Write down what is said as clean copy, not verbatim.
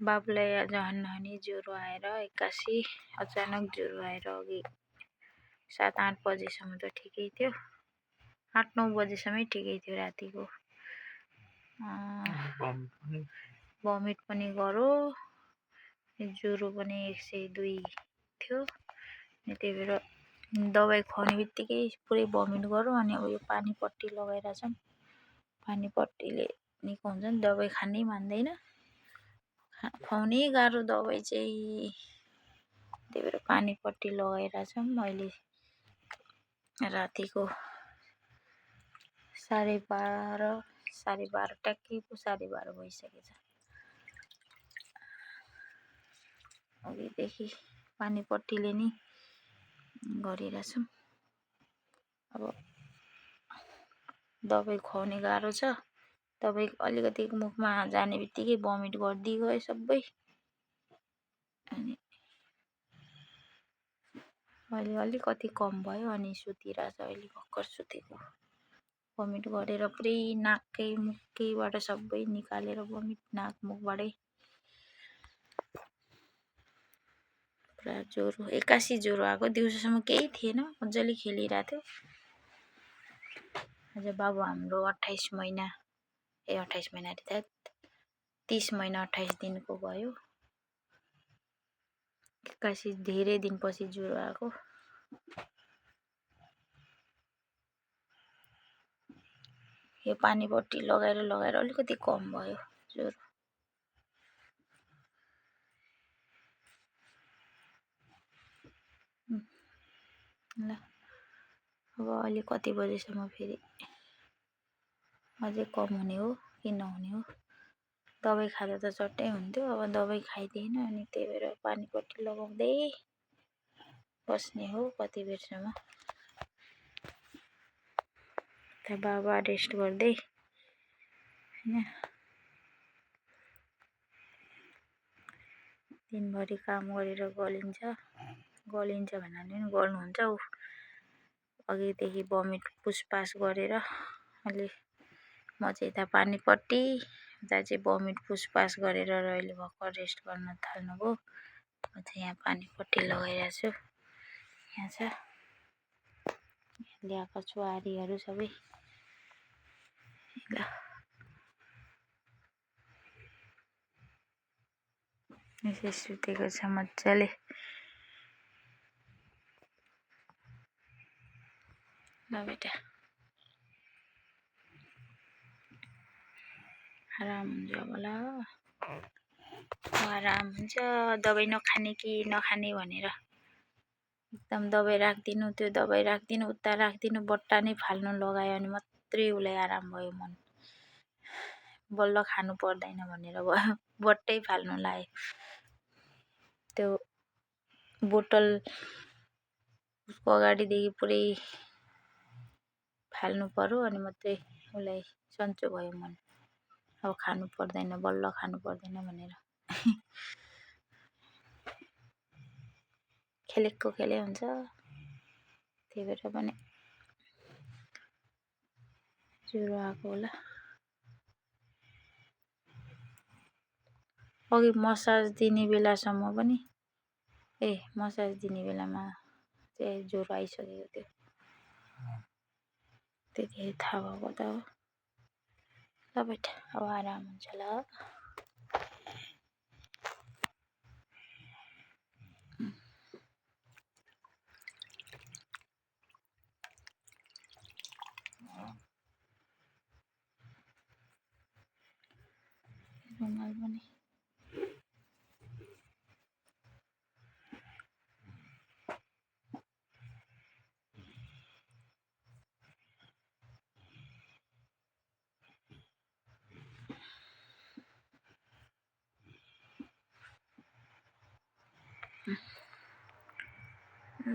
बाबुलाई आज हन्नी ज्वरो आएर एक्कासी अचानक ज्वरो आएर अघि 7-8 बजेसम्म त ठिकै थियो। 8-9 बजेसम्मै ठिकै थियो रातिको। भमिट पनि गर्यो, ज्वरो पनि 102 थियो। अनि त्यही भएर दबाई खुवाउने बित्तिकै पुरै भमिट गर्यो। अनि अब यो पानी पट्टी लगाइरहेछौँ। पानी पट्टीले निको हुन्छ नि, दबाई खानै मान्दैन। खुवाउनै गाह्रो दबाई चाहिँ, त्यही भएर पानी पट्टी लगाइरहेछौँ। अहिले रातिको 12:30 ट्याक्कै 12:30 भइसकेछ। अघिदेखि पानी पट्टीले नै गरिरहेछौँ। अब दबाई खुवाउने गाह्रो छ। दबाई अलिकति मुखमा जाने बित्तिकै भमिट गर्दै गयो सबै। अनि अहिले अलिकति कम भयो। अनि सुतिरहेछ, अहिले भर्खर सुतेको। भमिट गरेर पुरै नाकै मुखैबाट सबै निकालेर भमिट नाक मुखबाटै। पुरा ज्वरो, एक्कासी ज्वरो आएको। दिउँसोसम्म केही थिएन, मजाले खेलिरहेको थियो। आज बाबु हाम्रो 28 महिना 28 महिना अरे 30 महिना 28 दिनको भयो। एक्कासी धेरै दिनपछि ज्वरो आएको। यो पानी पट्टी लगाएर अलिकति कम भयो ज्वरो। ल अब अहिले कति बजेसम्म फेरि अझै कम हुने हो कि नहुने हो। दबाई खाँदा त चट्टै हुन्थ्यो, अब दबाई खाइदिएन। अनि त्यही भएर पानी पट्टी लगाउँदै बस्ने हो कति बेरसम्म। त्यहाँ बाबा रेस्ट गर्दै हैन, दिनभरि काम गरेर गलिन्छ भन्नाले पनि गर्नुहुन्छ। ऊ अघिदेखि भमिट पुसपास गरेर अहिले म चाहिँ यता पानी पट्टी, उता चाहिँ भमिट पुसपास गरेर अहिले भर्खर रेस्ट गर्न थाल्नुभयो। म चाहिँ यहाँ पानी पट्टी लगाइरहेको छु। यहाँ छ ल्याएको छु आरीहरू सबै। ल यसै सुतेको छ मजाले। ल बेटा आराम हुन्छ होला, आराम हुन्छ। दबाई नखाने कि नखाने भनेर एकदम दबाई राखिदिनु, त्यो दबाई राखिदिनु, उता राखिदिनु, बट्टा नै फाल्नु लगायो भने मात्रै उसलाई आराम भयो। मन बल्ल खानु पर्दैन भनेर भयो, बट्टै फाल्नु लाग्यो। त्यो बोतल उसको अगाडिदेखि पुरै फाल्नु पर्यो अनि मात्रै उसलाई सन्चो भयो मन। अब खानु पर्दैन, बल्ल खानु पर्दैन भनेर खेलेको खेले हुन्छ। त्यही भएर पनि ज्वरो आएको होला। अघि मसाज दिने बेलासम्म पनि मसाज दिने बेलामा चाहिँ ज्वरो आइसकेको थियो। त्यतिखेर थाहा भएको त हो। ल बेटा अब आराम हुन्छ ल। रुमाल पनि ल।